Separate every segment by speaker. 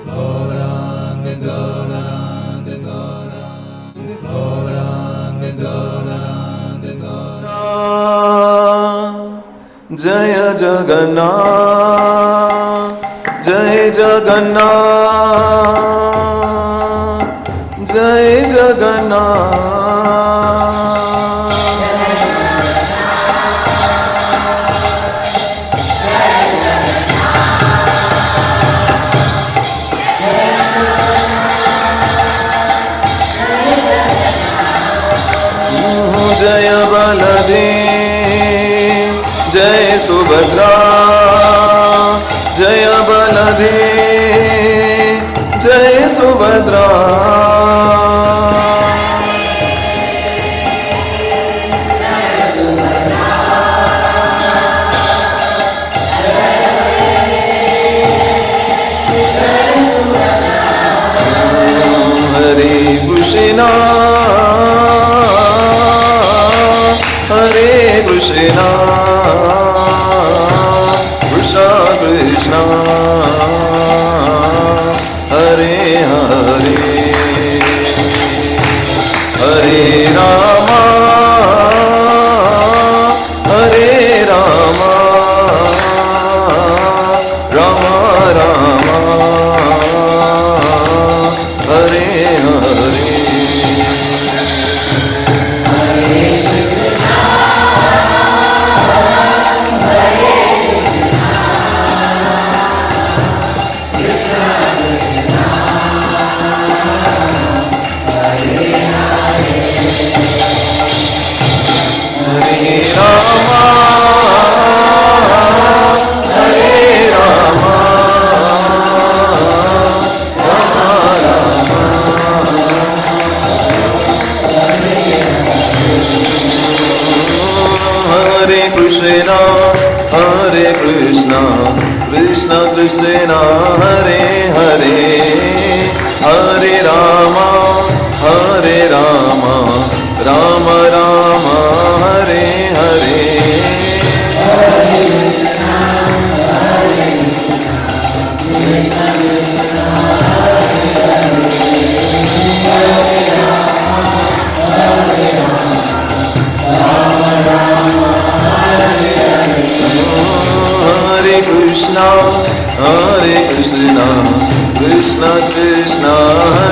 Speaker 1: Gaurang, Gaurang, Gaurang, Gaurang, Gaurang, Gaurang.
Speaker 2: Jaya Jagannath, Jai Jagannath, Jai Jagannath. जय बलदेव जय सुभद्रा, जय बलदेव जय सुभद्रा। हरे Krishna Hare Krishna, Krishna Krishna, Hare Hare, Hare Rama, Hare Rama, Rama Rama, Hare Hare. Hare Krishna, Hare Krishna, Krishna Krishna, Hare Hare, Hare Rama, Hare Rama, Rama Rama, Hare Hare. Hare Krishna, Hare Krishna, Krishna Krishna,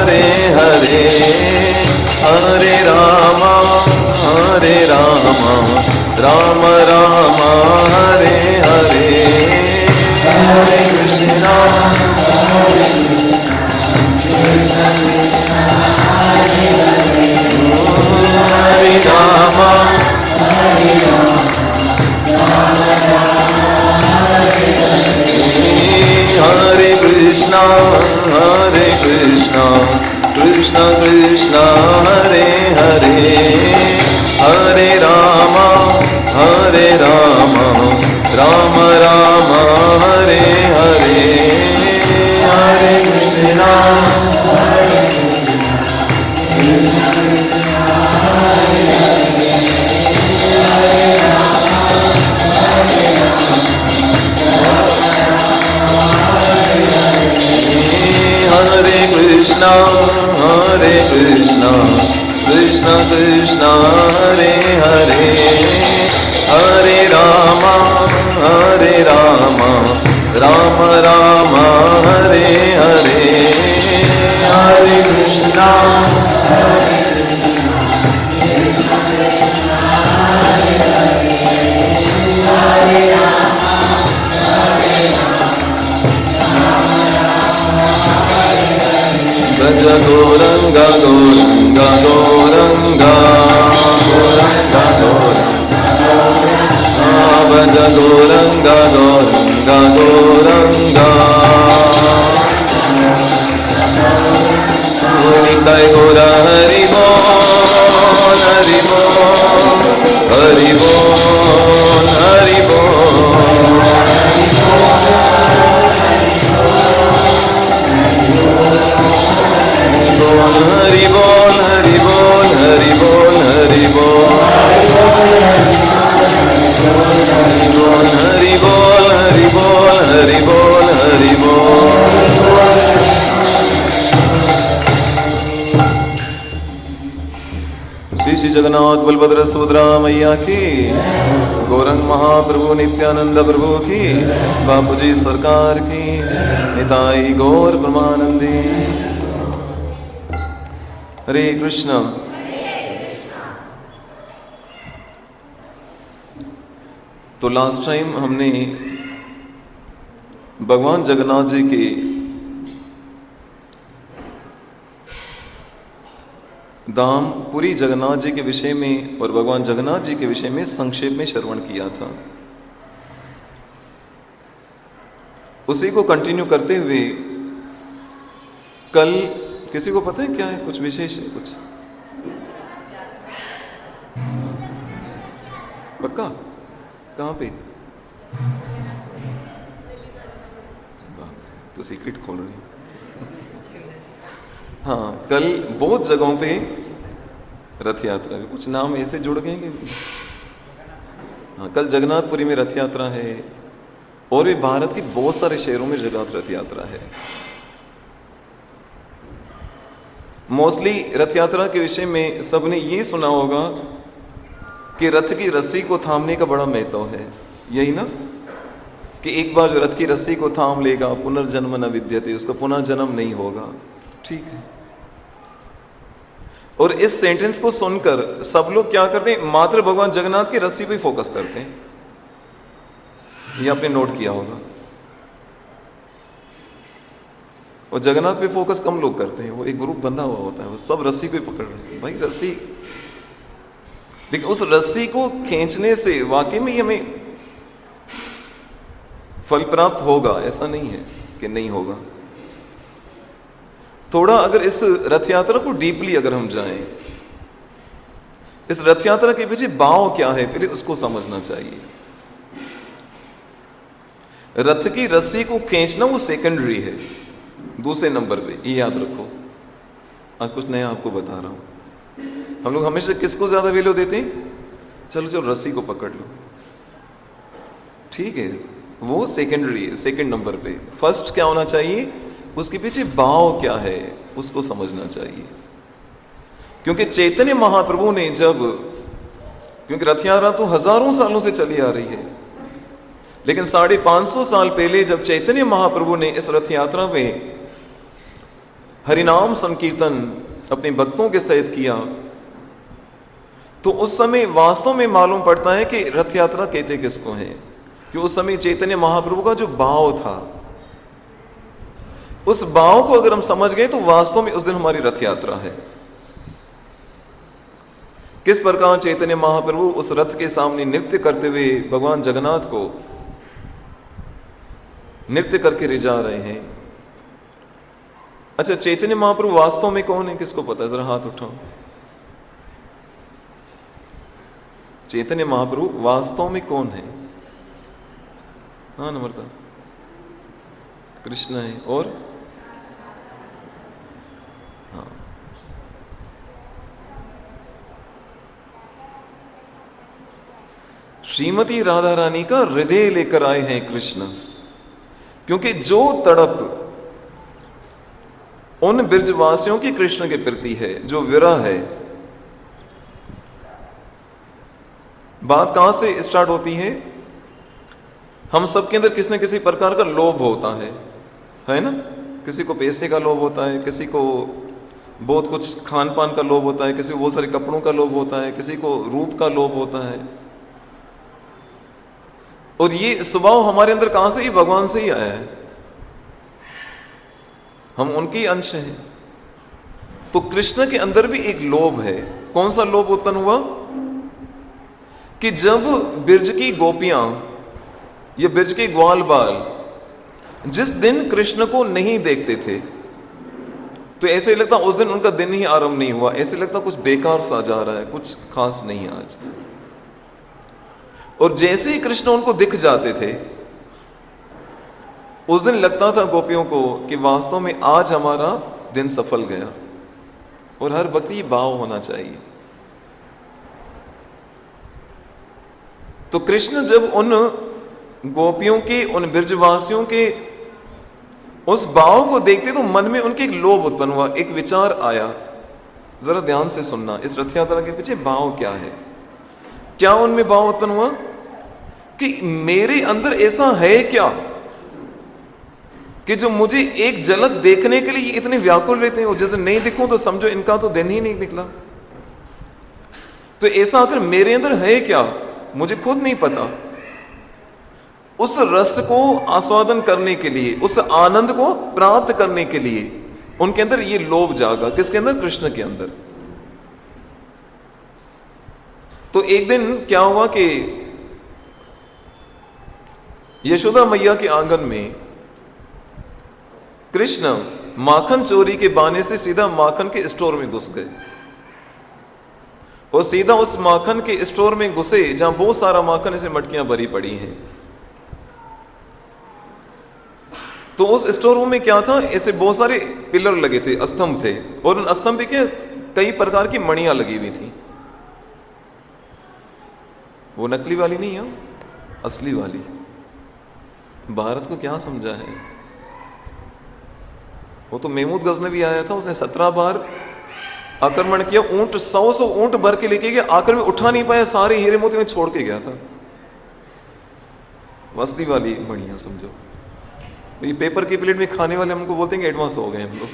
Speaker 2: Hare Hare, Hare Rama, Hare Rama, Rama Rama, Hare Hare. Hare Krishna, Hare Rama, Hare Krishna, Hare Krishna, Krishna Krishna, Hare Hare, Hare Rama, Hare Rama, Rama Rama, Hare Hare. Hare Krishna, Hare Krishna, Hare Krishna, Krishna Krishna, Hare Hare, Hare Rama, Hare Rama, Rama Rama, Hare Hare. Hare Krishna, Hare Bhaja Gauranga, Gauranga, Gauranga, Gauranga, Gauranga, Bhaja Gauranga, Gauranga, Gauranga. Nitai Gaura Hari Bol, Hari Bol, Hari Bol, Hari Bol. Hari Bol, Hari Bol, Hari Bol, Hari Bol. Hari Bol, Hari Bol, Hari Bol, Hari Bol, Hari Bol. Shri Jagannath Balabhadra Subhadra मैया की, गौरंग महाप्रभु नित्यानंद प्रभु की, बापूजी सरकार की, निताई गौर परमानंदी। हरे कृष्ण। तो last time हमने भगवान जगन्नाथ जी के धाम पुरी जगन्नाथ जी के विषय में और भगवान जगन्नाथ जी के विषय में संक्षेप में श्रवण किया था। उसी को कंटिन्यू करते हुए कल, किसी को पता है क्या है, कुछ विशेष है कुछ? पक्का? कहाँ पे? तो सीक्रेट खोल रही। हाँ, कल बहुत जगहों पे रथ यात्रा है। कुछ नाम ऐसे जुड़ गए कि हाँ, कल जगन्नाथपुरी में रथ यात्रा है और भी भारत के बहुत सारे शहरों में जगन्नाथ रथ यात्रा है। मोस्टली रथ यात्रा के विषय में सबने ये सुना होगा कि रथ की रस्सी को थामने का बड़ा महत्व है, यही ना, कि एक बार जो रथ की रस्सी को थाम लेगा पुनर्जन्म न विद्यते, उसका पुनः जन्म नहीं होगा। ठीक है। और इस सेंटेंस को सुनकर सब लोग क्या करते हैं, मात्र भगवान जगन्नाथ की रस्सी पे फोकस करते हैं। ये आपने नोट किया होगा। और जगन्नाथ पे फोकस कम लोग करते हैं, वो एक ग्रुप बंधा हुआ होता है, वो सब रस्सी को ही पकड़ रहे हैं। भाई रस्सी, लेकिन उस रस्सी को खींचने से वाकई में हमें फल प्राप्त होगा, ऐसा नहीं है कि नहीं होगा। थोड़ा अगर इस रथ यात्रा को डीपली अगर हम जाएं, इस रथ यात्रा के पीछे भाव क्या है, पहले उसको समझना चाहिए। रथ की रस्सी को खींचना वो सेकेंडरी है, दूसरे नंबर पे, ये याद रखो। आज कुछ नया आपको बता रहा हूं। हम लोग हमेशा किसको ज्यादा वैल्यू देते हैं? चलो चलो रस्सी को पकड़ लो, ठीक है, वो सेकेंडरी है, सेकेंड नंबर पे। फर्स्ट क्या होना चाहिए, उसके पीछे भाव क्या है उसको समझना चाहिए। क्योंकि चैतन्य महाप्रभु ने जब, क्योंकि रथ यात्रा तो हजारों सालों से चली आ रही है, लेकिन 550 साल पहले जब चैतन्य महाप्रभु ने इस रथ यात्रा में हरिनाम संकीर्तन अपने भक्तों के सहित किया, तो उस समय वास्तव में मालूम पड़ता है कि रथ यात्रा कहते किसको है। कि उस समय चैतन्य महाप्रभु का जो भाव था, उस भाव को अगर हम समझ गए तो वास्तव में उस दिन हमारी रथ यात्रा है। किस प्रकार चैतन्य महाप्रभु उस रथ के सामने नृत्य करते हुए भगवान जगन्नाथ को नृत्य करके ले जा रहे हैं। अच्छा, चैतन्य महाप्रभु वास्तव में कौन है, किसको पता है? जरा हाथ उठाओ। चैतन्य महाप्रभु वास्तव में कौन है? हाँ नम्रता, कृष्ण है। और हाँ, श्रीमती राधा रानी का हृदय लेकर आए हैं कृष्ण। क्योंकि जो तड़प उन ब्रजवासियों की कृष्ण के प्रति है, जो विरह है, बात कहां से स्टार्ट होती है? हम सबके अंदर किसी न किसी प्रकार का लोभ होता है ना? किसी को पैसे का लोभ होता है, किसी को बहुत कुछ खान पान का लोभ होता है, किसी को बहुत सारे कपड़ों का लोभ होता है, किसी को रूप का लोभ होता है। और ये स्वभाव हमारे अंदर कहां से? ही भगवान से ही आया है, हम उनके अंश हैं। तो कृष्ण के अंदर भी एक लोभ है। कौन सा लोभ उत्पन्न हुआ? कि जब ब्रज की गोपियां ये ब्रज के ग्वाल बाल जिस दिन कृष्ण को नहीं देखते थे, तो ऐसे लगता उस दिन उनका दिन ही आरंभ नहीं हुआ, ऐसे लगता कुछ बेकार सा जा रहा है, कुछ खास नहीं आज। और जैसे ही कृष्ण उनको दिख जाते थे, उस दिन लगता था गोपियों को कि वास्तव में आज हमारा दिन सफल गया। और हर वक्त ये भाव होना चाहिए। तो कृष्ण जब उन गोपियों के, उन ब्रजवासियों के उस भाव को देखते तो मन में उनके एक लोभ उत्पन्न हुआ, एक विचार आया जरा ध्यान से सुनना, इस रथ यात्रा के पीछे भाव क्या है। क्या उनमें भाव उत्पन्न हुआ कि मेरे अंदर ऐसा है क्या कि जो मुझे एक झलक देखने के लिए इतने व्याकुल रहते हैं, जैसे नहीं दिखूं तो समझो इनका तो दिन ही नहीं निकला। तो ऐसा आखिर मेरे अंदर है क्या, मुझे खुद नहीं पता। उस रस को आस्वादन करने के लिए, उस आनंद को प्राप्त करने के लिए उनके अंदर ये लोभ जागा। किसके अंदर? कृष्ण के अंदर। तो एक दिन क्या हुआ कि यशोदा मैया के आंगन में कृष्ण माखन चोरी के बहाने से सीधा माखन के स्टोर में घुस गए और सीधा उस माखन के स्टोर में घुसे जहां बहुत सारा माखन ऐसे मटकियां भरी पड़ी हैं। तो उस स्टोर रूम में क्या था, ऐसे बहुत सारे पिलर लगे थे, स्तंभ थे, और उन स्तंभ पे क्या कई प्रकार की मणियां लगी हुई थी। वो नकली वाली नहीं है, असली वाली। भारत को क्या समझा है, वो तो महमूद गजनवी आया था, उसने 17 बार आक्रमण किया, ऊंट 100 ऊंट भर के लेके गया, आकर में उठा नहीं पाया, सारे हीरे मोती में छोड़ के गया था। असली वाली मणियां समझो। ये पेपर की प्लेट में खाने वाले हमको बोलते हैं कि एडवांस हो गए हम लोग,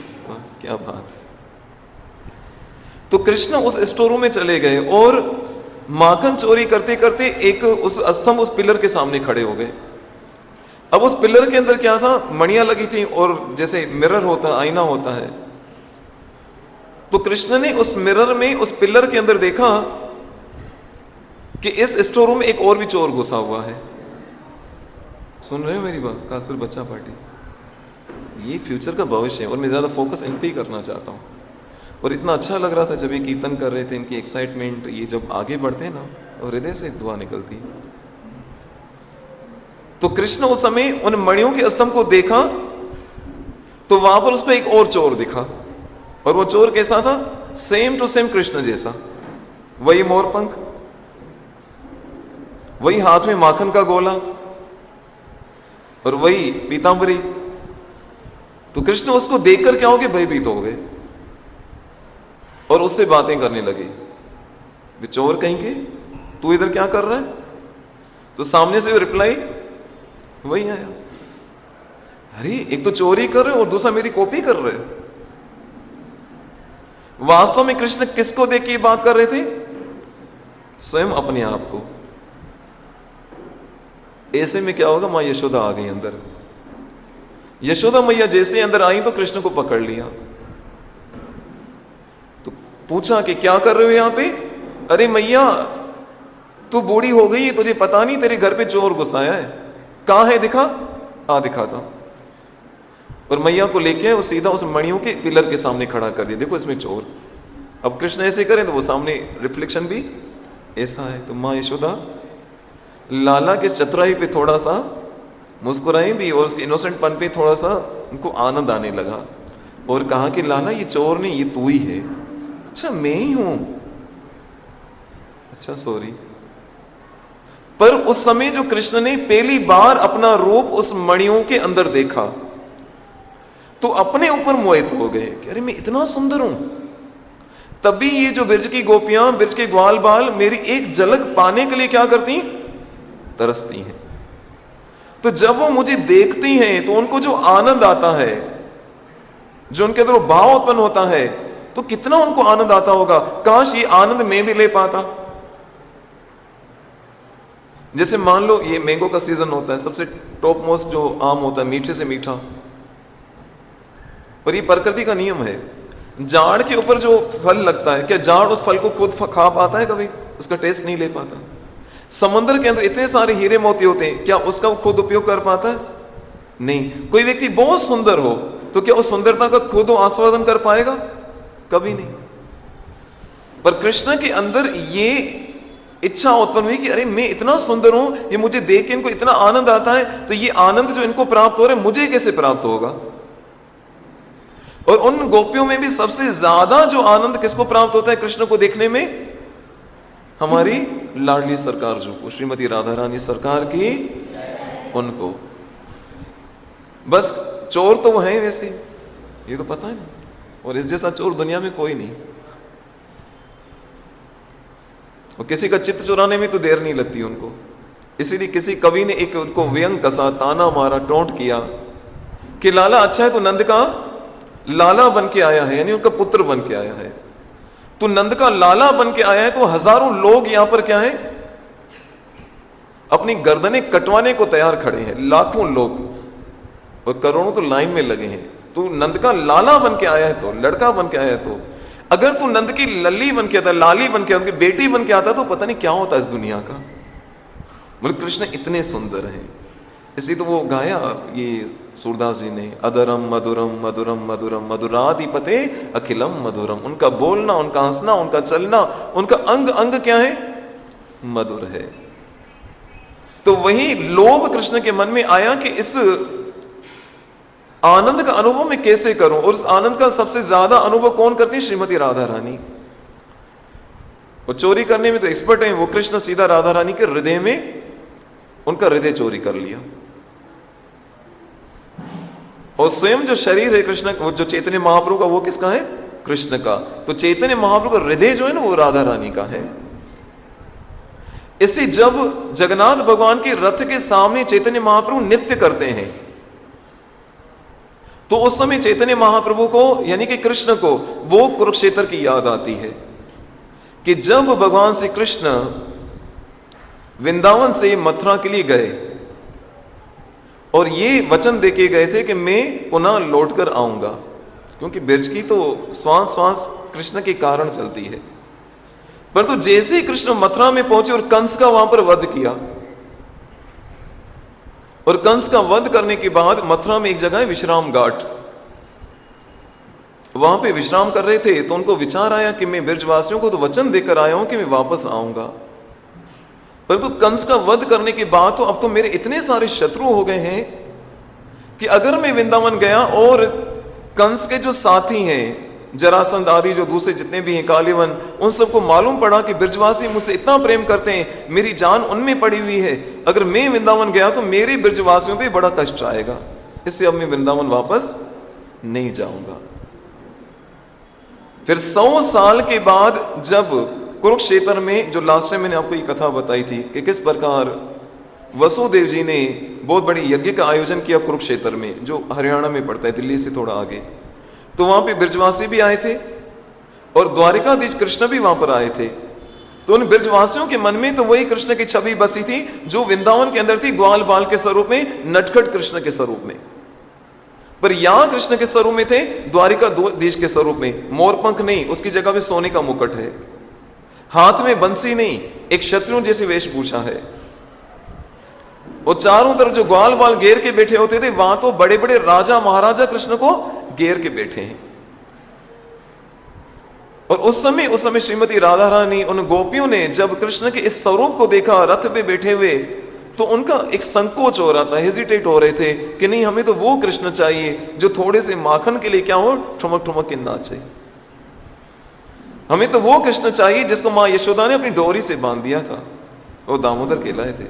Speaker 2: क्या बात। तो कृष्ण उस स्टोर रूम में चले गए और माखन चोरी करते करते एक उस स्तंभ, उस पिलर के सामने खड़े हो गए। अब उस पिलर के अंदर क्या था, मणियां लगी थी और जैसे मिरर होता, आईना होता है। तो कृष्ण ने उस मिरर में, उस पिलर के अंदर देखा कि इस स्टोर रूम में एक और भी चोर घुसा हुआ है। सुन रहे हो मेरी बात, खासकर बच्चा पार्टी। ये फ्यूचर का भविष्य है और मैं ज्यादा फोकस इन पे ही करना चाहता हूँ। और इतना अच्छा लग रहा था जब ये कीर्तन कर रहे थे, इनकी एक्साइटमेंट, ये जब आगे बढ़ते हैं ना और हृदय से दुआ निकलती है। तो कृष्ण उस समय उन मणियों के स्तंभ को देखा तो वहां पर उसको एक और चोर दिखा, और वो चोर कैसा था, सेम टू सेम कृष्ण जैसा। वही मोरपंख, वही हाथ में माखन का गोला और वही पीतांबरी। तो कृष्ण उसको देखकर क्या हो गए, भयभीत हो गए और उससे बातें करने लगे। वे चोर कहीं के, तू इधर क्या कर रहा है? तो सामने से रिप्लाई वही आया, अरे एक तो चोरी कर रहे हो और दूसरा मेरी कॉपी कर रहे हो। वास्तव में कृष्ण किसको देख के बात कर रहे थे? स्वयं अपने आप को। ऐसे में क्या होगा, मां यशोदा आ गई अंदर। यशोदा मैया जैसे अंदर आई तो कृष्ण को पकड़ लिया, तो पूछा कि क्या कर रहे हो यहां पे? अरे मैया तू बूढ़ी हो गई, तुझे पता नहीं तेरे घर पे चोर घुसाया है, कहां है दिखा? दिखाता। और मैया को लेके वो सीधा उस मणियों के पिलर के सामने खड़ा कर दिया, देखो इसमें चोर। अब कृष्ण ऐसे करें तो वो सामने रिफ्लेक्शन भी ऐसा है। तो मां यशोदा लाला के चतुराई पे थोड़ा सा मुस्कुराई भी और उसके इनोसेंट पन पे थोड़ा सा उनको आनंद आने लगा और कहा कि लाला ये चोर नहीं, ये तू ही है। अच्छा मैं ही हूं, अच्छा सॉरी। पर उस समय जो कृष्ण ने पहली बार अपना रूप उस मणियों के अंदर देखा तो अपने ऊपर मोहित हो गए कि अरे मैं इतना सुंदर हूं। तभी ये जो ब्रज की गोपियां, ब्रज के ग्वाल बाल मेरी एक झलक पाने के लिए क्या करती, तरसती हैं। तो जब वो मुझे देखती हैं तो उनको जो आनंद आता है, जो उनके अंदर भाव उत्पन्न होता है, तो कितना उनको आनंद आता होगा। काश ये आनंद मैं भी ले पाता। जैसे मान लो ये मैंगो का सीजन होता है, सबसे टॉप मोस्ट जो आम होता है, मीठे से मीठा, और ये प्रकृति का नियम है। जाड़ के ऊपर जो फल लगता है, क्या जाड़ उस फल को खुद खा पाता है? कभी उसका टेस्ट नहीं ले पाता। समुद्र के अंदर इतने सारे हीरे मोती होते हैं, क्या उसका वो खुद उपयोग कर पाता है? नहीं। कोई व्यक्ति बहुत सुंदर हो तो क्या उस सुंदरता का खुद आस्वादन कर पाएगा? कभी नहीं। पर कृष्ण के अंदर ये इच्छा उत्पन्न हुई कि अरे मैं इतना सुंदर हूं, ये मुझे देख के इनको इतना आनंद आता है, तो ये आनंद जो इनको प्राप्त हो रहा है मुझे कैसे प्राप्त होगा। और उन गोपियों में भी सबसे ज्यादा जो आनंद किसको प्राप्त होता है कृष्ण को देखने में? हमारी लाडली सरकार जो को, श्रीमती राधा रानी सरकार की, उनको। बस चोर तो वो है वैसे, ये तो पता है ना, और इस जैसा चोर दुनिया में कोई नहीं। और किसी का चित्त चुराने में तो देर नहीं लगती उनको। इसीलिए किसी कवि ने एक उनको व्यंग कसा, ताना मारा, टोंट किया कि लाला अच्छा है तो नंद का लाला बन के आया है, यानी उनका पुत्र बन के आया है। तो नंद का लाला बन के आया है तो हजारों लोग यहां पर क्या है, अपनी गर्दनें कटवाने को तैयार खड़े हैं, लाखों लोग, और करोड़ों तो लाइन में लगे हैं। तू नंद का लाला बन के आया है, तो लड़का बन के आया है, तो अगर तू नंद की लल्ली बन के आता, लाली बन के, उनकी बेटी बन के आता, तो पता नहीं क्या होता इस दुनिया का। बोले कृष्ण इतने सुंदर हैं, इसलिए तो वो गाया ये सूरदास जी ने, अदरम मधुरम मधुरम मधुरम मधुराधिपते अखिलम मधुरम। उनका बोलना, उनका हंसना, उनका चलना, उनका अंग अंग क्या है, मधुर है। तो वही लोभ कृष्ण के मन में आया कि इस आनंद का अनुभव मैं कैसे करूं, और उस आनंद का सबसे ज्यादा अनुभव कौन करती है, श्रीमती राधा रानी। वो चोरी करने में तो एक्सपर्ट है, वो कृष्ण सीधा राधा रानी के हृदय में उनका हृदय चोरी कर लिया। और स्वयं जो शरीर है कृष्ण, वो जो चैतन्य महाप्रभु का, वो किसका है, कृष्ण का। तो चैतन्य महाप्रभु का हृदय जो है ना, वो राधा रानी का है। इससे जब जगन्नाथ भगवान के रथ के सामने चैतन्य महाप्रभु नृत्य करते हैं, तो उस समय चैतन्य महाप्रभु को, यानी कि कृष्ण को, वो कुरुक्षेत्र की याद आती है कि जब भगवान श्री कृष्ण वृंदावन से मथुरा के लिए गए और ये वचन देके गए थे कि मैं पुनः लौटकर आऊंगा, क्योंकि ब्रज की तो श्वास श्वास कृष्ण के कारण चलती है। परंतु जैसे ही कृष्ण मथुरा में पहुंचे और कंस का वहां पर वध किया, और कंस का वध करने के बाद मथुरा में एक जगह है विश्राम घाट, वहां पे विश्राम कर रहे थे, तो उनको विचार आया कि मैं ब्रजवासियों को तो वचन देकर आया हूं कि मैं वापस आऊंगा, परंतु कंस का वध करने के बाद तो अब तो मेरे इतने सारे शत्रु हो गए हैं कि अगर मैं वृंदावन गया और कंस के जो साथी हैं, जरासंध आदि जो दूसरे जितने भी हैं, कालीवन, उन सबको मालूम पड़ा कि ब्रजवासी मुझसे इतना प्रेम करते हैं, मेरी जान उनमें पड़ी हुई है, अगर मैं वृंदावन गया तो मेरे ब्रजवासियों पे बड़ा कष्ट आएगा, इससे अब मैं वृंदावन वापस नहीं जाऊंगा। फिर 100 साल के बाद जब कुरुक्षेत्र में, जो लास्ट टाइम मैंने आपको ये कथा बताई थी कि किस प्रकार वसुदेव जी ने बहुत बड़ी यज्ञ का आयोजन किया कुरुक्षेत्र में, जो हरियाणा में पड़ता है, दिल्ली से थोड़ा आगे, तो वहां पे ब्रजवासी भी आए थे और द्वारिकाधीश कृष्ण भी वहां पर आए थे। तो उन ब्रजवासियों के मन में तो वही कृष्ण की छवि बसी थी जो वृंदावन के अंदर थी, ग्वाल बाल के स्वरूप में, नटखट कृष्ण के स्वरूप में। पर यहां कृष्ण के स्वरूप में थे द्वारिकाधीश के स्वरूप में, मोरपंख नहीं, उसकी जगह में सोने का मुकुट है, हाथ में बंसी नहीं, एक शत्रु जैसी वेशभूषा है, और चारों तरफ जो ग्वाल बाल घेर के बैठे होते थे, वहां तो बड़े बड़े राजा महाराजा कृष्ण को घेर के बैठे हैं। और उस समय श्रीमती राधा रानी, उन गोपियों ने जब कृष्ण के इस स्वरूप को देखा रथ पे बैठे हुए, तो उनका एक संकोच हो रहा था, हेजिटेट हो रहे थे कि नहीं, हमें तो वो कृष्ण चाहिए जो थोड़े से माखन के लिए क्या हो, ठुमक ठुमक के नाचे। हमें तो वो कृष्ण चाहिए जिसको मां यशोदा ने अपनी डोरी से बांध दिया था, वो दामोदर कहलाए थे।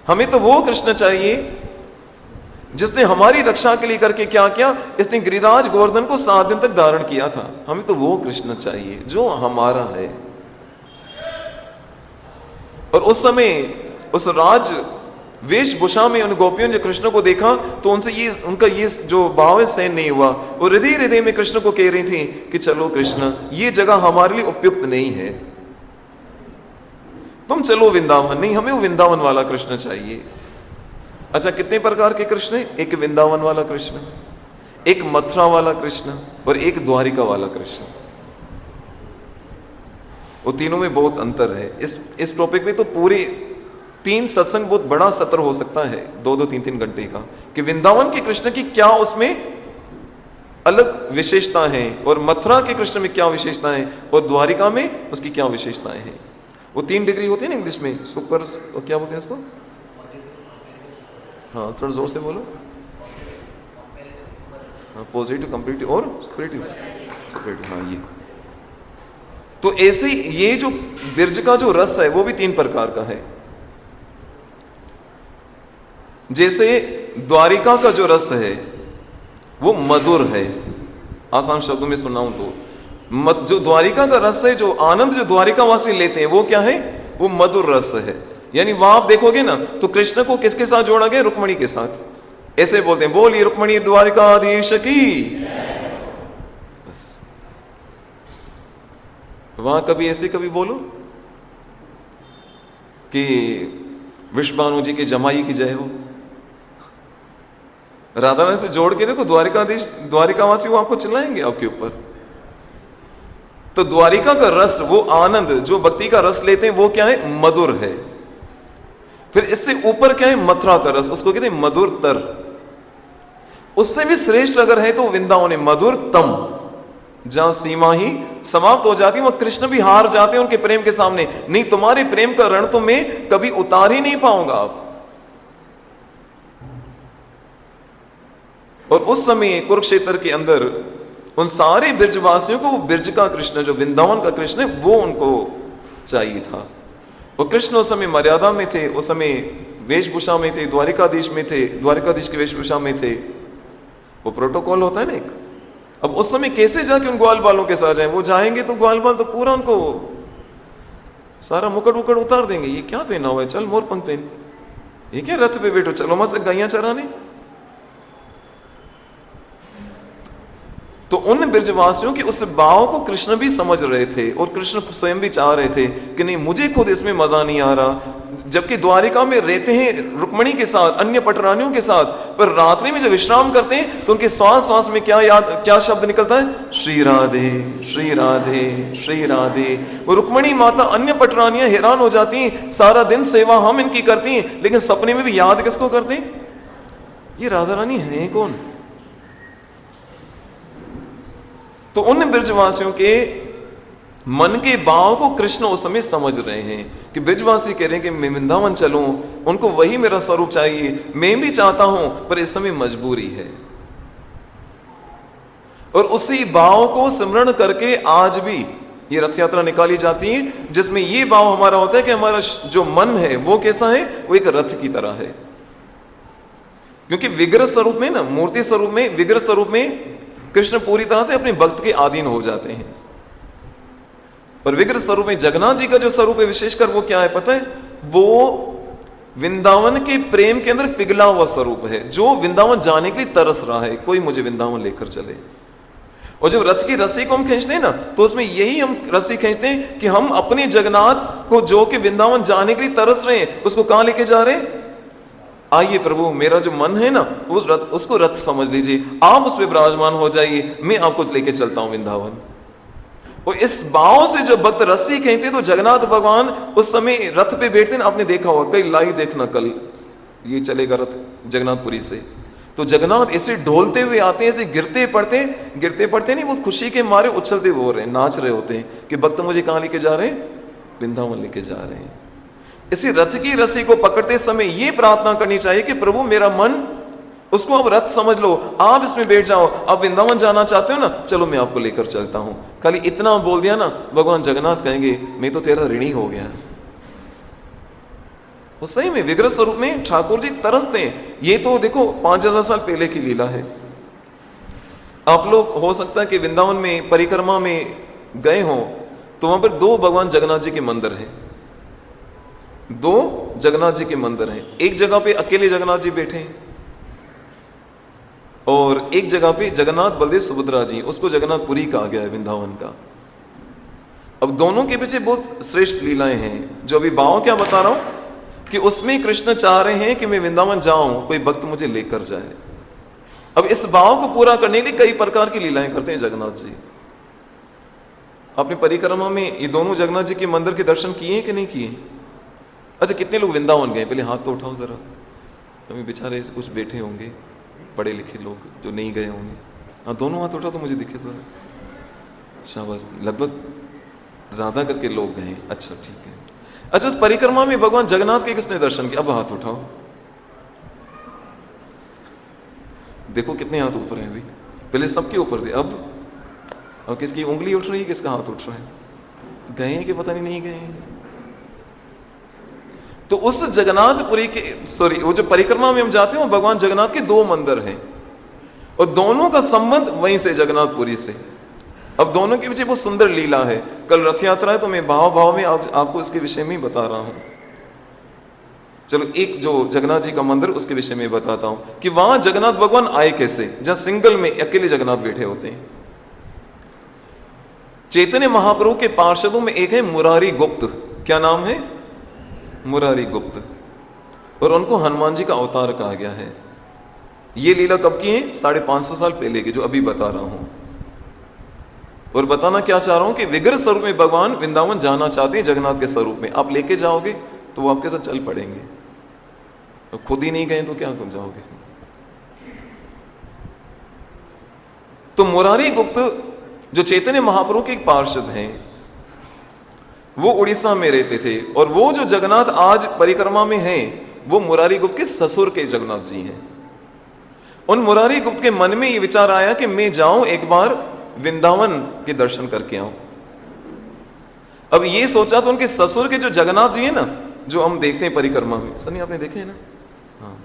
Speaker 2: हमें तो वो कृष्ण चाहिए जिसने हमारी रक्षा के लिए करके क्या किया, इसने गिरिराज गोवर्धन को 7 दिन तक धारण किया था। हमें तो वो कृष्ण चाहिए जो हमारा है। और उस समय उस राज वेशभूषा में उन गोपियों ने कृष्ण को देखा, तो उनसे ये, उनका ये जो भाव है सहन नहीं हुआ, और हृदय हृदय में कृष्ण को कह रही थी कि चलो कृष्ण, ये जगह हमारे लिए उपयुक्त नहीं है, तुम चलो वृंदावन। नहीं, हमें वो वृंदावन वाला कृष्ण चाहिए। अच्छा, कितने प्रकार के कृष्ण है? एक वृंदावन वाला कृष्ण, एक मथुरा वाला कृष्ण, और एक द्वारिका वाला कृष्ण। वो तीनों में बहुत अंतर है। इस टॉपिक में तो पूरे 3 सत्संग, बहुत बड़ा सत्र हो सकता है, 2-2, 3-3 घंटे का, कि वृंदावन के कृष्ण की क्या उसमें अलग विशेषता है, और मथुरा के कृष्ण में क्या विशेषता है, और द्वारिका में उसकी क्या विशेषताएं हैं। वो 3 डिग्री होती है ना इंग्लिश में, सुपर, क्या बोलते हैं इसको? हाँ, थोड़ा जोर से बोलो। हाँ, पॉजिटिव, कंपैरेटिव और सुपरेटिव। हाँ, ये तो ऐसे ये जो बिरज का जो रस है वो भी 3 प्रकार का है। जैसे द्वारिका का जो रस है वो मधुर है, आसान शब्दों में सुनाऊं तो जो द्वारिका का रस है, जो आनंद जो द्वारिकावासी लेते हैं, वो क्या है? वो मधुर रस है। यानी वहां आप देखोगे ना तो कृष्ण को किसके साथ जोड़ा गया? रुक्मणी के साथ। ऐसे बोलते हैं, बोलिए रुक्मणी द्वारिकाधीश की। बस वहां कभी ऐसे कभी बोलो कि विश्वभानु जी की जमाई की जय हो। राधा रानी से जोड़ के देखो, द्वारिकाधीश द्वारिकावासी वो आपको चिल्लाएंगे आपके ऊपर। तो द्वारिका का रस, वो आनंद जो भक्ति का रस लेते हैं, वो क्या है? मधुर है। फिर इससे ऊपर क्या है? मथुरा का रस, उसको कहते हैं मधुरतर। उससे भी श्रेष्ठ अगर है तो वृंदावन है, मधुरतम। जहां सीमा ही समाप्त हो जाती है, वह कृष्ण भी हार जाते हैं उनके प्रेम के सामने। नहीं, तुम्हारे प्रेम का रण तो मैं कभी उतार ही नहीं पाऊंगा आप। और उस समय कुरुक्षेत्र के अंदर उन सारे ब्रजवासियों को वो ब्रज का कृष्ण, जो वृंदावन का कृष्ण है, वो उनको चाहिए था। और कृष्ण उस समय मर्यादा में थे, उस समय वेशभूषा में थे, द्वारिकाधीश में थे, द्वारिकाधीश की वेशभूषा में थे। वो प्रोटोकॉल होता है ना एक। अब उस समय कैसे जाके उन ग्वाल बालों के साथ जाए? वो जाएंगे तो ग्वाल बाल तो पूरा उनको सारा मुकुट वुकुट उतार देंगे। ये क्या पहना हुआ है? चल मोरपंख पहन। ये क्या रथ पे बैठो, चलो मस्त गाइयां चराने। तो उन ब्रजवासियों के उस भाव को कृष्ण भी समझ रहे थे और कृष्ण स्वयं भी चाह रहे थे कि नहीं, मुझे खुद इसमें मजा नहीं आ रहा। जबकि द्वारिका में रहते हैं रुक्मणी के साथ, अन्य पटरानियों के साथ, पर रात्रि में जब विश्राम करते हैं तो उनके श्वास श्वास में क्या शब्द निकलता है? श्री राधे श्री राधे श्री राधे। वो रुक्मणी माता, अन्य पटरानियां हैरान हो जाती हैं, सारा दिन सेवा हम इनकी करती हैं, लेकिन सपने में भी याद किसको करते हैं? ये राधा रानी है कौन? तो उन ब्रजवासियों के मन के भाव को कृष्ण उस समय समझ रहे हैं कि ब्रजवासी कह रहे हैं कि मैं वृंदावन चलूं, उनको वही मेरा स्वरूप चाहिए, मैं भी चाहता हूं, पर इस समय मजबूरी है। और उसी भाव को स्मरण करके आज भी ये रथ यात्रा निकाली जाती है, जिसमें ये भाव हमारा होता है कि हमारा जो मन है वो कैसा है? वो एक रथ की तरह है। क्योंकि विग्रह स्वरूप में ना, मूर्ति स्वरूप में, विग्रह स्वरूप में कृष्ण पूरी तरह से अपने भक्त के अधीन हो जाते हैं। और विग्रह स्वरूप में जगन्नाथ जी का जो स्वरूप है विशेषकर, वो क्या है पता है? वो वृंदावन के प्रेम के अंदर पिघला हुआ स्वरूप है, जो वृंदावन जाने के लिए तरस रहा है, कोई मुझे वृंदावन लेकर चले। और जब रथ की रस्सी को हम खींचते हैं ना, तो उसमें यही हम रस्सी खींचते हैं कि हम अपने जगन्नाथ को, जो कि वृंदावन जाने के लिए तरस रहे हैं, उसको कहां लेके जा रहे हैं? आइए प्रभु, मेरा जो मन है ना, उस रथ, उसको रथ समझ लीजिए, आप उस पर विराजमान हो जाइए, मैं आपको लेके चलता हूं वृंदावन। और इस भाव से जब भक्त रस्सी खींचते तो जगन्नाथ भगवान उस समय रथ पे बैठते ना, आपने देखा होगा, कई लाइव देखना, कल ये चलेगा रथ जगन्नाथपुरी से, तो जगन्नाथ ऐसे ढोलते हुए आते हैं, ऐसे गिरते पड़ते नहीं, वो खुशी के मारे उछलते हुए हो रहे हैं, नाच रहे होते हैं कि भक्त मुझे कहां लेके जा रहे हैं? वृंदावन लेके जा रहे हैं। इसी रथ की रस्सी को पकड़ते समय ये प्रार्थना करनी चाहिए कि प्रभु मेरा मन, उसको अब रथ समझ लो, आप इसमें बैठ जाओ, आप वृंदावन जाना चाहते हो ना, चलो मैं आपको लेकर चलता हूं। खाली इतना बोल दिया ना, भगवान जगन्नाथ कहेंगे मैं तो तेरा ऋणी हो गया। वो सही में विग्रह स्वरूप में ठाकुर जी तरसते हैं। ये तो देखो 5000 साल पहले की लीला है। आप लोग हो सकता है कि वृंदावन में परिक्रमा में गए हो, तो वहां पर 2 भगवान जगन्नाथ जी के मंदिर हैं, 2 जगन्नाथ जी के मंदिर हैं। एक जगह पे अकेले जगन्नाथ जी बैठे हैं और एक जगह पे जगन्नाथ बलदेव सुभद्रा जी, उसको जगन्नाथपुरी कहा गया है वृंदावन का। अब दोनों के पीछे बहुत श्रेष्ठ लीलाएं हैं, जो अभी भाव क्या बता रहा हूं कि उसमें कृष्ण चाह रहे हैं कि मैं वृंदावन जाऊं, कोई भक्त मुझे लेकर जाए। अब इस भाव को पूरा करने के लिए कई प्रकार की लीलाएं करते हैं जगन्नाथ जी। अपनी परिक्रमा में ये दोनों जगन्नाथ जी के मंदिर के दर्शन किए कि नहीं किए? अच्छा, कितने लोग वृंदावन गए? पहले हाथ तो उठाओ जरा। अभी बेचारे कुछ बैठे होंगे पढ़े लिखे लोग जो नहीं गए होंगे। हाँ, दोनों हाथ उठाओ तो मुझे दिखे जरा। शाबाश, लगभग ज्यादा करके लोग गए। अच्छा ठीक है। अच्छा, उस परिक्रमा में भगवान जगन्नाथ के किसने दर्शन किया? अब हाथ उठाओ, देखो कितने हाथ ऊपर हैं। अभी पहले सबके ऊपर थे, अब किसकी उंगली उठ रही है, किसका हाथ उठ रहा है? गए कि पता नहीं गए। तो उस जगन्नाथपुरी के, सॉरी, वो जो परिक्रमा में हम जाते हैं, वो भगवान जगन्नाथ के 2 मंदिर हैं और दोनों का संबंध वहीं से, जगन्नाथपुरी से। अब दोनों के पीछे बहुत सुंदर लीला है। कल रथ यात्रा है तो मैं भाव भाव में आपको इसके विषय में ही बता रहा हूं। चलो एक जो जगन्नाथ जी का मंदिर उसके विषय में बताता हूं कि वहां जगन्नाथ भगवान आए कैसे, जहां सिंगल में अकेले जगन्नाथ बैठे होते हैं। चैतन्य महाप्रभु के पार्षदों में एक है मुरारी गुप्त। क्या नाम है? मुरारी गुप्त। और उनको हनुमान जी का अवतार कहा गया है। ये लीला कब की है? 550 साल पहले की, जो अभी बता रहा हूं। और बताना क्या चाह रहा हूं कि विग्रह स्वरूप में भगवान वृंदावन जाना चाहते हैं जगन्नाथ के स्वरूप में। आप लेके जाओगे तो वो आपके साथ चल पड़ेंगे, तो खुद ही नहीं गए तो क्या कर जाओगे। तो मुरारी गुप्त जो चैतन्य महाप्रभु के एक पार्षद हैं, वो उड़ीसा में रहते थे। और वो जो जगन्नाथ आज परिक्रमा में हैं, वो मुरारी गुप्त के ससुर के जगन्नाथ जी हैं। उन मुरारी गुप्त के मन में ये विचार आया कि मैं जाऊं एक बार वृंदावन के दर्शन करके आऊं। अब ये सोचा तो उनके ससुर के जो जगन्नाथ जी है ना, जो हम देखते हैं परिक्रमा में, सनी आपने देखे हैं ना? हाँ,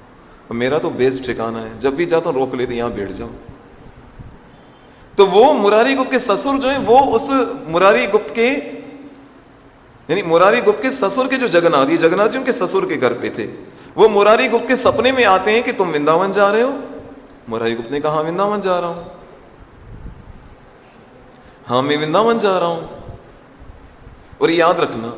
Speaker 2: मेरा तो बेस्ट ठिकाना है, जब भी जाता हूं रोक लेते यहां बैठ जाओ। तो वो मुरारी गुप्त के ससुर जो है, वो उस मुरारी गुप्त के यानी मुरारी गुप्त के ससुर के जो जगन्नाथ, ये जगन्नाथ जी उनके ससुर के घर पे थे। वो मुरारी गुप्त के सपने में आते हैं कि तुम वृंदावन जा रहे हो। मुरारी गुप्त ने कहा वृंदावन जा रहा हूं, हाँ मैं वृंदावन जा रहा हूं। और याद रखना,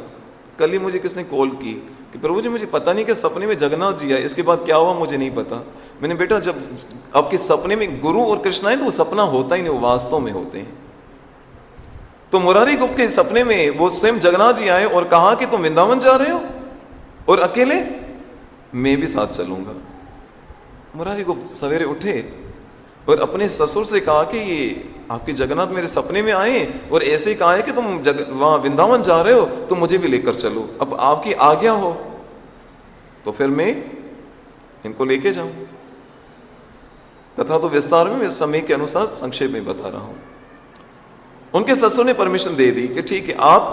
Speaker 2: कल ही मुझे किसने कॉल की कि प्रभु जी मुझे पता नहीं कि सपने में जगन्नाथ जी आए, इसके बाद क्या हुआ मुझे नहीं पता। मैंने बेटा जब आपके सपने में गुरु और कृष्ण आए तो वो सपना होता ही नहीं, वो वास्तव में होते हैं। तो मुरारी गुप्त के सपने में वो स्वयं जगन्नाथ जी आए और कहा कि तुम वृंदावन जा रहे हो और अकेले, मैं भी साथ चलूंगा। मुरारी गुप्त सवेरे उठे और अपने ससुर से कहा कि ये आपके जगन्नाथ मेरे सपने में आए और ऐसे ही कहा है कि तुम वहां वृंदावन जा रहे हो तो मुझे भी लेकर चलो, अब आपकी आज्ञा हो तो फिर मैं इनको लेके जाऊं। कथा तो विस्तार में समय के अनुसार संक्षेप में बता रहा हूं। उनके ससुर ने परमिशन दे दी कि ठीक है आप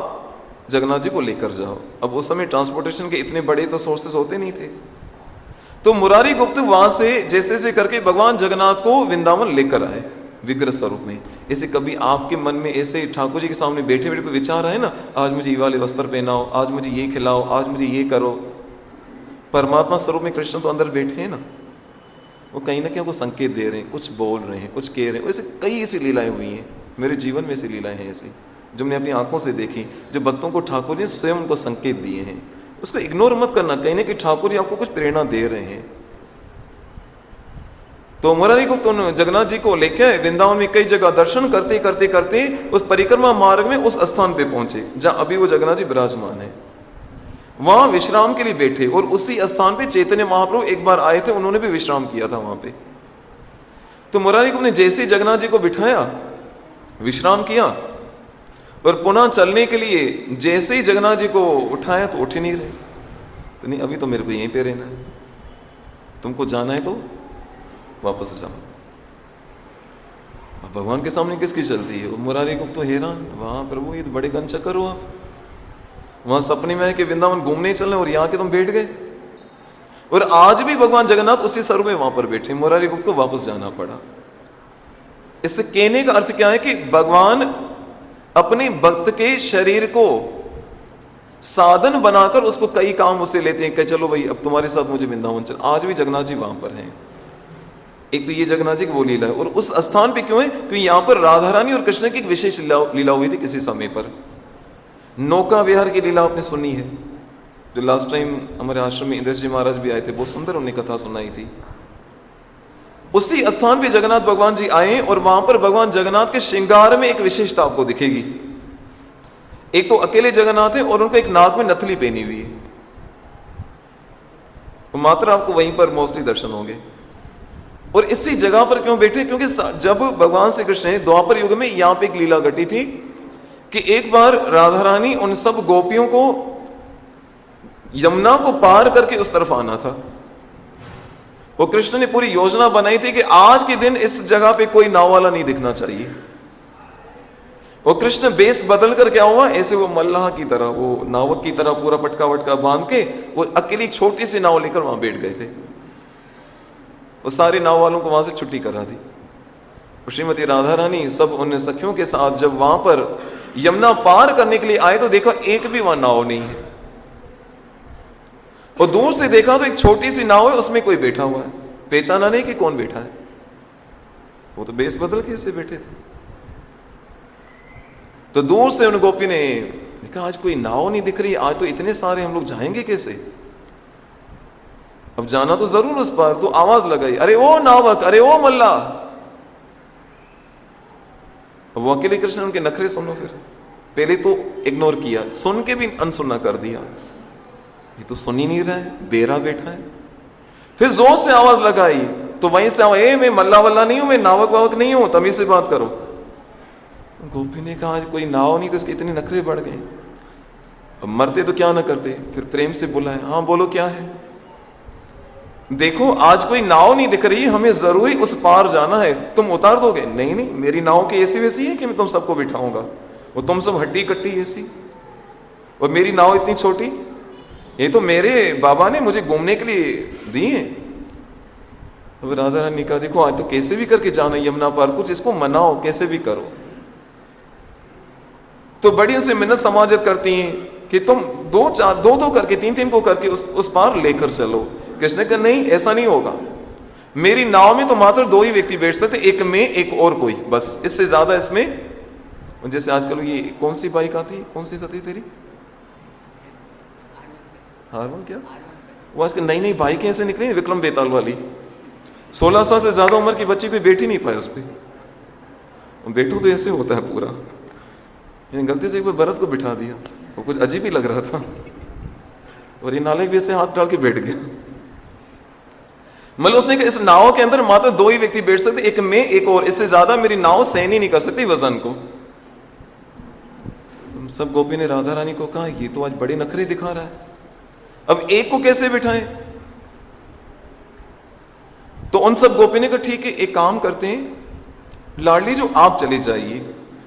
Speaker 2: जगन्नाथ जी को लेकर जाओ। अब उस समय ट्रांसपोर्टेशन के इतने बड़े तो सोर्सेस होते नहीं थे। तो मुरारी गुप्त वहां से जैसे जैसे करके भगवान जगन्नाथ को वृंदावन लेकर आए विग्रह स्वरूप में। ऐसे कभी आपके मन में ऐसे ठाकुर जी के सामने बैठे बैठे कोई विचार आए ना, आज मुझे ये वाले वस्त्र पहनाओ, आज मुझे ये खिलाओ, आज मुझे ये करो। परमात्मा स्वरूप में कृष्ण तो अंदर बैठे हैं ना, वो कहीं ना कहीं आपको संकेत दे रहे हैं, कुछ बोल रहे हैं, कुछ कह रहे हैं। ऐसे कई ऐसी लीलाएं हुई हैं मेरे जीवन में, ऐसी लीलाएं हैं ऐसी जो मैंने अपनी आंखों से देखी, जो भक्तों को ठाकुर जी स्वयं उनको संकेत दिए हैं। उसको इग्नोर मत करना, कहीं ना कहीं ठाकुर जी आपको कुछ प्रेरणा दे रहे हैं। तो मुरारी गुप्त तो जगन्नाथ जी को लेके वृंदावन में कई जगह दर्शन करते करते करते उस परिक्रमा मार्ग में उस स्थान पे पहुंचे जहां अभी वो जगन्नाथ जी विराजमान है। वहां विश्राम के लिए बैठे और उसी स्थान पे चैतन्य महाप्रभु एक बार आए थे, उन्होंने भी विश्राम किया था वहां पे। तो मुरारी गुप्त ने जैसे ही जगन्नाथ जी को बिठाया, विश्राम किया और पुनः चलने के लिए जैसे ही जगन्नाथ जी को उठाया तो उठ ही नहीं रहे। तो नहीं, अभी तो मेरे को यहीं पे रहना है, तुमको जाना है तो वापस जाओ। अब भगवान के सामने किसकी चलती है? वो मुरारी गुप्त तो हैरान, वहां प्रभु ये तो बड़े गन चक्कर हो आप, वहां सपने में है कि वृंदावन घूमने चले और यहाँ के तुम बैठ गए। और आज भी भगवान जगन्नाथ उसी स्वरूप में वहां पर बैठे, मुरारी गुप्त को वापस जाना पड़ा। इससे कहने का अर्थ क्या है कि भगवान अपने भक्त के शरीर को साधन बनाकर उसको कई काम उससे लेते हैं कि चलो भाई अब तुम्हारे साथ मुझे वृंदावन चल। आज भी जगन्नाथ जी वहां पर हैं। एक तो ये जगन्नाथ जी की वो लीला है, और उस स्थान पे क्यों है? क्योंकि यहां पर राधा रानी और कृष्ण की एक विशेष लीला हुई थी किसी समय पर। नौका विहार की लीला आपने सुनी है, जो लास्ट टाइम हमारे आश्रम में इंद्र जी महाराज भी आए थे, बहुत सुंदर उन्होंने कथा सुनाई थी। उसी स्थान पे जगन्नाथ भगवान जी आए और वहां पर भगवान जगन्नाथ के श्रृंगार में एक विशेषता आपको दिखेगी। एक तो अकेले जगन्नाथ है और उनको एक नाक में नथली पहनी हुई है, तो मात्र आपको वहीं पर मोस्टली दर्शन होंगे। और इसी जगह पर क्यों बैठे? क्योंकि जब भगवान श्री कृष्ण द्वापर युग में यहां पे एक लीला घटी थी कि एक बार राधा रानी उन सब गोपियों को यमुना को पार करके उस तरफ आना था। वो कृष्ण ने पूरी योजना बनाई थी कि आज के दिन इस जगह पे कोई नाव वाला नहीं दिखना चाहिए। वो कृष्ण बेस बदल कर क्या हुआ, ऐसे वो मल्लाह की तरह, वो नावक की तरह पूरा पटका वटका बांध के वो अकेली छोटी सी नाव लेकर वहां बैठ गए थे। वो सारे नाव वालों को वहां से छुट्टी करा दी। श्रीमती राधा रानी सब उन सखियों के साथ जब वहां पर यमुना पार करने के लिए आए तो देखा एक भी वहां नाव नहीं है, और दूर से देखा तो एक छोटी सी नाव है, उसमें कोई बैठा हुआ है, पहचाना नहीं कि कौन बैठा है, वो तो बेस बदल के ऐसे बैठे थे। तो दूर से उन गोपी ने देखा आज कोई नाव नहीं दिख रही, आज तो इतने सारे हम लोग जाएंगे कैसे, अब जाना तो जरूर उस पार। तो आवाज लगाई, अरे ओ नावक, अरे ओ मल्ला। वो अकेले कृष्ण उनके नखरे सुनो, फिर पहले तो इग्नोर किया, सुन के भी अनसुना कर दिया, ये तो सुन ही नहीं रहा है, बेरा बैठा है। फिर जोर से आवाज लगाई तो वहीं से आवाज, मैं मल्ला वल्ला नहीं हूं, मैं नावक वावक नहीं हूं, तमीज से बात करो। गोपी ने कहा आज कोई नाव नहीं, तो इसके इतने नखरे बढ़ गए, अब मरते तो क्या ना करते। फिर प्रेम से बुलाए, हाँ बोलो क्या है। देखो आज कोई नाव नहीं दिख रही, हमें जरूरी उस पार जाना है, तुम उतार दोगे? नहीं नहीं, मेरी नाव की ऐसी वैसी है कि मैं तुम सबको बिठाऊंगा, वो तुम सब हट्टी कट्टी ऐसी, और मेरी नाव इतनी छोटी, ये तो मेरे बाबा ने मुझे घूमने के लिए दी है। अब राधा रानी कहा देखो आज तो कैसे भी करके जाना यमुना पार, कुछ इसको मनाओ, कैसे भी करो। तो बड़ी उनसे मिन्नत समाजत करती हैं कि तुम दो करके तीन को करके उस पार लेकर चलो। कृष्ण का नहीं, ऐसा नहीं होगा, मेरी नाव में तो मात्र 2 ही व्यक्ति बैठ सकते, एक में एक और कोई, बस, इससे ज्यादा इसमें। जैसे आजकल ये कौन सी बाइक आती है, कौन सी सती तेरी हार्मोन, क्या वो आजकल नई नई बाइकें ऐसे निकली विक्रम बेताल वाली, 16 साल से ज्यादा उम्र की बच्ची कोई बैठ ही नहीं पाए उस पर। बैठू तो ऐसे होता है पूरा, गलती से एक बार भरत को बिठा दिया, वो कुछ अजीब ही लग रहा था, और ये नाले भी ऐसे हाथ डाल के बैठ गया। मतलब उसने कहा इस नाव के अंदर मात्र 2 ही व्यक्ति बैठ सकते, एक में एक और, इससे ज्यादा मेरी नाव सहन ही नहीं कर सकती वजन को। सब गोपी ने राधा रानी को कहा ये तो आज बड़े नखरे दिखा रहा है, अब एक को कैसे बिठाएं। तो उन सब गोपी ने कहा ठीक है एक काम करते हैं, लाडली जो आप चले जाइए।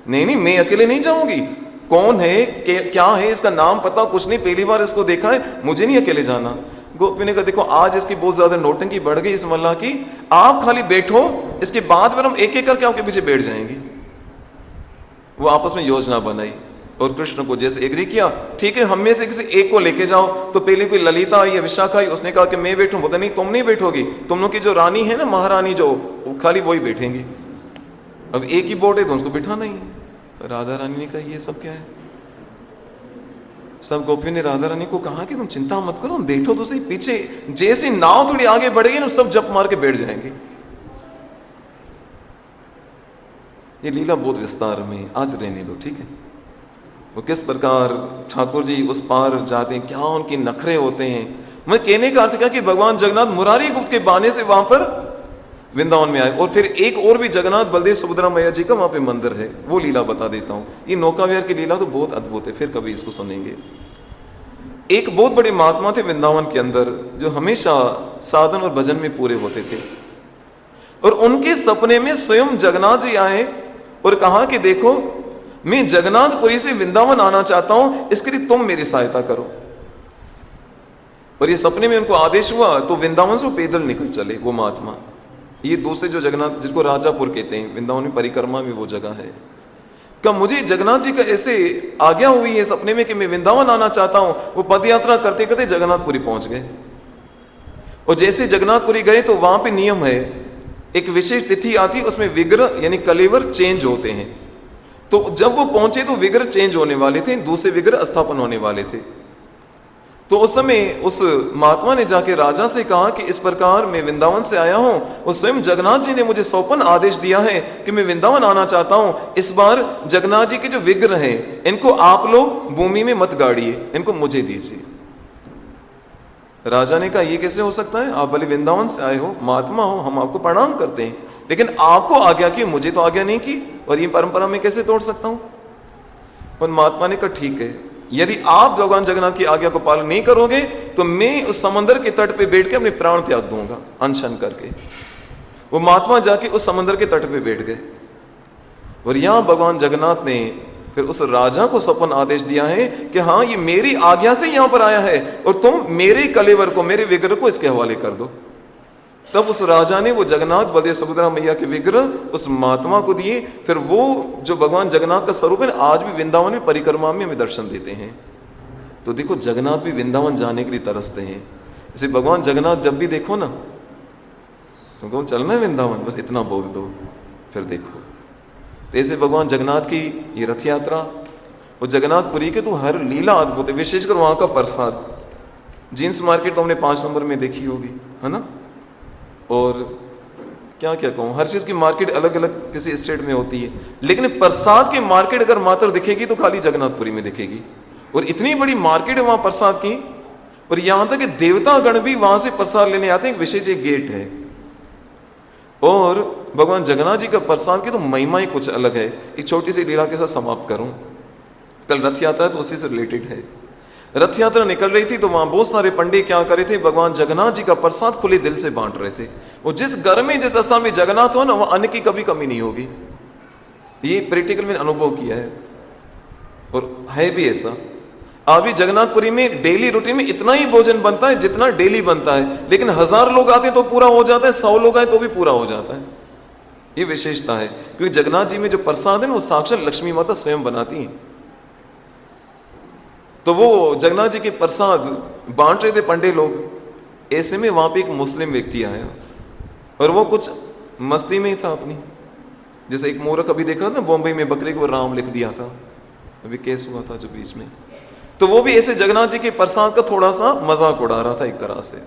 Speaker 2: नहीं नहीं, मैं अकेले नहीं जाऊंगी, कौन है क्या है इसका नाम पता कुछ नहीं, पहली बार इसको देखा है, मुझे नहीं अकेले जाना। गोपी ने कहा देखो आज इसकी बहुत ज्यादा नौटंकी बढ़ गई इस मल्ला की, आप खाली बैठो, इसके बाद फिर हम एक एक करके आपके पीछे बैठ जाएंगे। वो आपस में योजना बनाई और कृष्ण को जैसे एग्री किया, ठीक है हम में से किसी एक को लेके जाओ। तो पहले कोई ललिता आई या विशाखा आई, उसने कहा कि मैं बैठूं, बोला नहीं तुम नहीं बैठोगी, तुम लोग की जो रानी है ना महारानी जो, वो खाली वही बैठेंगी, अब एक ही बोट है तो उसको बिठाना ही है। राधा रानी ने कहा ये सब क्या है। सब गोपियों ने राधा रानी को कहा कि तुम चिंता मत करो, तुम बैठो तो सही, पीछे जैसे नाव थोड़ी आगे बढ़ेगी ना सब जप मार के बैठ जाएंगे। ये लीला बहुत विस्तार में, आज रहने दो ठीक है। वो किस प्रकार ठाकुर जी उस पार जाते हैं, क्या उनके नखरे होते हैं। मैं कहने का अर्थ क्या कि भगवान जगन्नाथ मुरारी गुप्त के बहाने से वहां पर वृंदावन में आए, और फिर एक और भी जगन्नाथ बलदेव सुभद्रा मैया जी का वहां पे मंदिर है, वो लीला बता देता हूं। ये नौका विहार की लीला तो बहुत अद्भुत है, फिर कभी इसको सुनेंगे। एक बहुत बड़े महात्मा थे वृंदावन के अंदर, जो हमेशा साधन और भजन में पूरे होते थे, और उनके सपने में स्वयं जगन्नाथ जी आए और कहा कि देखो मैं जगन्नाथपुरी से वृंदावन आना चाहता हूं, इसके लिए तुम मेरी सहायता करो। और ये सपने में उनको आदेश हुआ तो वृंदावन से पैदल निकल चले वो महात्मा। ये दूसरे जो जगन्नाथ जिसको राजापुर कहते हैं, वृंदावन में परिक्रमा में वो जगह है, क्या मुझे जगन्नाथ जी का ऐसे आज्ञा हुई है सपने में कि मैं वृंदावन आना चाहता हूं। वो पद यात्रा करते करते जगन्नाथपुरी पहुंच गए, और जैसे जगन्नाथपुरी गए तो वहां पे नियम है, एक विशेष तिथि आती है उसमें विग्रह यानी कलेवर चेंज होते हैं। तो जब वो पहुंचे तो विग्रह चेंज होने वाले थे, दूसरे विग्रह स्थापन होने वाले थे। तो उस समय उस महात्मा ने जाके राजा से कहा कि इस प्रकार मैं वृंदावन से आया हूं, और स्वयं जगन्नाथ जी ने मुझे सौपन आदेश दिया है कि मैं वृंदावन आना चाहता हूं। इस बार जगन्नाथ जी के जो विग्रह हैं इनको आप लोग भूमि में मत गाड़िए, इनको मुझे दीजिए। राजा ने कहा ये कैसे हो सकता है, आप भले वृंदावन से आए हो, महात्मा हो, हम आपको प्रणाम करते हैं, लेकिन आपको आज्ञा की, मुझे तो आज्ञा नहीं की, और ये परंपरा में कैसे तोड़ सकता हूं। और महात्मा ने कहा ठीक है, यदि आप भगवान जगन्नाथ की आज्ञा को पालन नहीं करोगे तो मैं उस समंदर के तट पे बैठ के अपने प्राण त्याग दूंगा अनशन करके। वो महात्मा जाके उस समंदर के तट पे बैठ गए, और यहां भगवान जगन्नाथ ने फिर उस राजा को सपन आदेश दिया है कि हाँ ये मेरी आज्ञा से यहां पर आया है, और तुम मेरे कलेवर को, मेरे विग्रह को इसके हवाले कर दो। तब उस राजा ने वो जगन्नाथ बलदेव सुभद्रा मैया के विग्रह उस महात्मा को दिए। फिर वो जो भगवान जगन्नाथ का स्वरूप है आज भी वृंदावन में परिक्रमा में हमें दर्शन देते हैं। तो देखो जगन्नाथ भी वृंदावन जाने के लिए तरसते हैं। इसे भगवान जगन्नाथ जब भी देखो ना तो कहो चलना है वृंदावन, बस इतना बोल दो फिर देखो। तो ऐसे भगवान जगन्नाथ की ये रथ यात्रा और जगन्नाथपुरी के तो हर लीला अद्भुत है, विशेषकर वहां का प्रसाद। जींस मार्केट तो हमने 5 नंबर में देखी होगी, है ना। और क्या क्या कहूँ, हर चीज की मार्केट अलग अलग किसी स्टेट में होती है, लेकिन प्रसाद की मार्केट अगर मात्र दिखेगी तो खाली जगन्नाथपुरी में दिखेगी। और इतनी बड़ी मार्केट है वहां प्रसाद की, और यहां तक कि देवतागण भी वहां से प्रसाद लेने आते हैं। एक विशेष एक गेट है। और भगवान जगन्नाथ जी का प्रसाद की तो महिमा ही कुछ अलग है। एक छोटी सी लीला के साथ समाप्त करूं। कल रथ यात्रा तो उसी से रिलेटेड है। रथ यात्रा निकल रही थी तो वहां बहुत सारे पंडित क्या कर रहे थे, भगवान जगन्नाथ जी का प्रसाद खुले दिल से बांट रहे थे। वो जिस घर में जिस स्थान में जगन्नाथ हो ना, वहां अन्न की कभी कमी नहीं होगी। ये प्रैक्टिकल में अनुभव किया है और है भी ऐसा। अभी जगन्नाथपुरी में डेली रूटीन में इतना ही भोजन बनता है जितना डेली बनता है, लेकिन 1000 लोग आते हैं तो पूरा हो जाता है, 100 लोग आए तो भी पूरा हो जाता है। ये विशेषता है, क्योंकि जगन्नाथ जी में जो प्रसाद है ना वो साक्षात लक्ष्मी माता स्वयं बनाती हैं। तो वो जगन्नाथ जी के प्रसाद बांट रहे थे पंडित लोग। ऐसे में वहां पे एक मुस्लिम व्यक्ति आया और वो कुछ मस्ती में ही था अपनी। जैसे एक मूर्ख अभी देखा ना बॉम्बे में बकरे को राम लिख दिया था, अभी केस हुआ था जो बीच में। तो वो भी ऐसे जगन्नाथ जी के प्रसाद का थोड़ा सा मजाक उड़ा रहा था एक तरह से।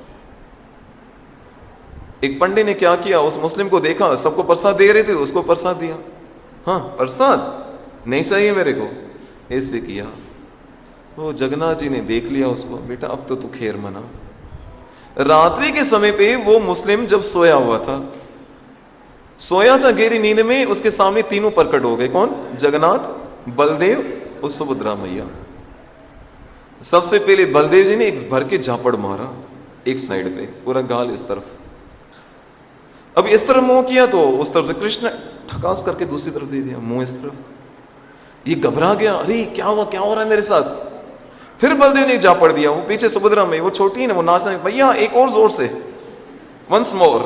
Speaker 2: एक पंडित ने क्या किया, उस मुस्लिम को देखा, सबको प्रसाद दे रहे थे, उसको प्रसाद दिया। हाँ प्रसाद नहीं चाहिए मेरे को, ऐसे किया। वो जगन्नाथ जी ने देख लिया उसको, बेटा अब तो तू खैर मना। रात्रि के समय पे वो मुस्लिम जब सोया हुआ था, सोया था गहरी नींद में, उसके सामने तीनों प्रकट हो गए। कौन? जगन्नाथ, बलदेव और सुभद्रा मैया। सबसे पहले बलदेव जी ने एक भर के झापड़ मारा एक साइड पे, पूरा गाल इस तरफ। अब इस तरफ मुंह किया तो उस तरफ से कृष्ण ठकास करके दूसरी तरफ दे दिया, मुंह इस तरफ। ये घबरा गया, अरे क्या हुआ, क्या हो रहा है मेरे साथ। फिर बलदेव ने झापड़ दिया, वो पीछे सुभद्रा मैया, वो छोटी है ना, वो नाच रही, भैया एक और जोर से, वंस मोर।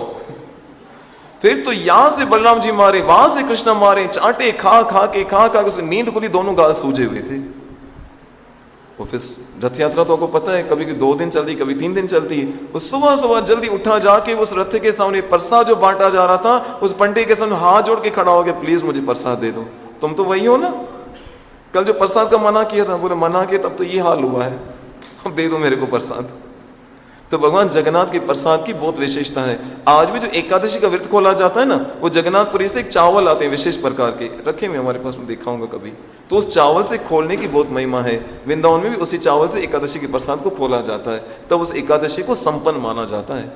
Speaker 2: फिर तो यहां से बलराम जी मारे, वहां से कृष्ण मारे, चाटे खा खा के उसकी नींद खुली, दोनों गाल सूजे हुए थे। वो फिर रथ यात्रा तो आपको पता है, कभी 2 दिन चलती, कभी 3 दिन चलती है। वो सुबह सुबह जल्दी उठा जाके उस रथ के सामने प्रसाद जो बांटा जा रहा था, उस पंडित के सामने हाथ जोड़ के खड़ा हो गया, प्लीज मुझे प्रसाद दे दो, तुम तो वही हो ना, कल जो प्रसाद का मना किया था। बोले मना किया तब तो ये हाल हुआ है, अब दे दो मेरे को प्रसाद। तो भगवान जगन्नाथ के प्रसाद की बहुत विशेषता है। आज भी जो एकादशी का व्रत खोला जाता है ना, वो जगन्नाथपुरी से एक चावल आते हैं विशेष प्रकार के, रखे हुए हमारे पास, मैं दिखाऊंगा कभी। तो उस चावल से खोलने की बहुत महिमा है। वृंदावन में भी उसी चावल से एकादशी के प्रसाद को खोला जाता है, तब उस एकादशी को संपन्न माना जाता है।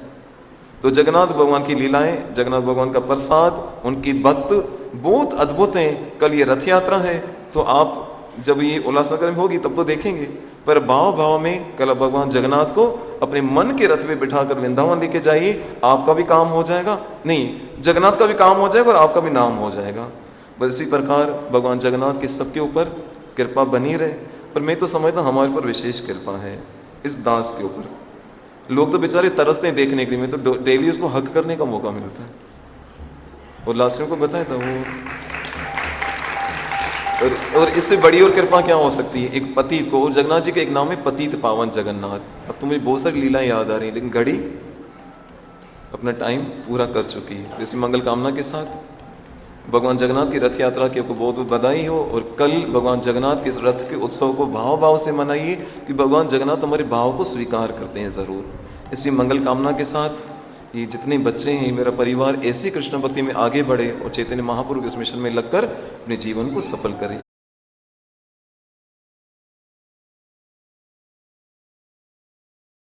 Speaker 2: तो जगन्नाथ भगवान की लीलाएं, जगन्नाथ भगवान का प्रसाद, उनकी भक्त बहुत अद्भुत हैं। कल ये रथ यात्रा है, तो आप जब ये उल्लासनगर में होगी तब तो देखेंगे। पर भाव भाव में कल भगवान जगन्नाथ को अपने मन के रथ में बिठाकर वृंदावन लेके जाइए, आपका भी काम हो जाएगा, नहीं जगन्नाथ का भी काम हो जाएगा और आपका भी नाम हो जाएगा। बस इसी प्रकार भगवान जगन्नाथ की सबके ऊपर कृपा बनी रहे। पर मैं तो समझता हमारे ऊपर विशेष कृपा है इस दास के ऊपर। लोग तो बेचारे तरसते हैं देखने के लिए, मैं तो डेली उसको हक करने का मौका मिलता है। और लास्ट में को बताया था वो, और इससे बड़ी और कृपा क्या हो सकती है एक पति को। जगन्नाथ जी का एक नाम है पतित पावन जगन्नाथ। अब तुम्हें बहुत सारी लीलाएं याद आ रही हैं, लेकिन घड़ी अपना टाइम पूरा कर चुकी है। इसी मंगल कामना के साथ भगवान जगन्नाथ की रथ यात्रा की आपको बहुत बहुत बधाई हो। और कल भगवान जगन्नाथ के इस रथ के उत्सव को भाव भाव से मनाइए, कि भगवान जगन्नाथ हमारे भाव को स्वीकार करते हैं ज़रूर। इसी मंगल कामना के साथ ये जितने बच्चे हैं, मेरा परिवार ऐसी कृष्ण भक्ति में आगे बढ़े और चैतन्य महाप्रभु के इस मिशन में लगकर अपने जीवन को सफल करें।